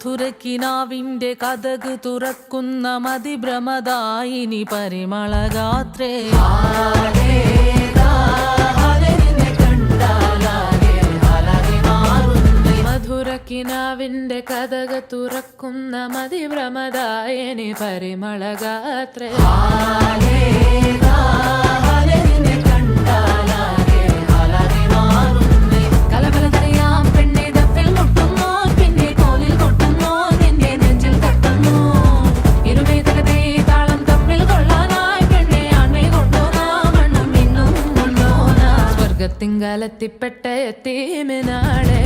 മധുരക്കിനാവിന്റെ കഥക് തുറക്കുന്ന മതിഭ്രമദായിനി പരിമളഗാത്രേ. മധുരക്കിനാവിന്റെ കഥക് തുറക്കുന്ന മതിഭ്രമദായിനി പരിമളഗാത്രേ. സ്വർഗത്തിങ്കലെത്തിപ്പെട്ട യതീമിനാളെ.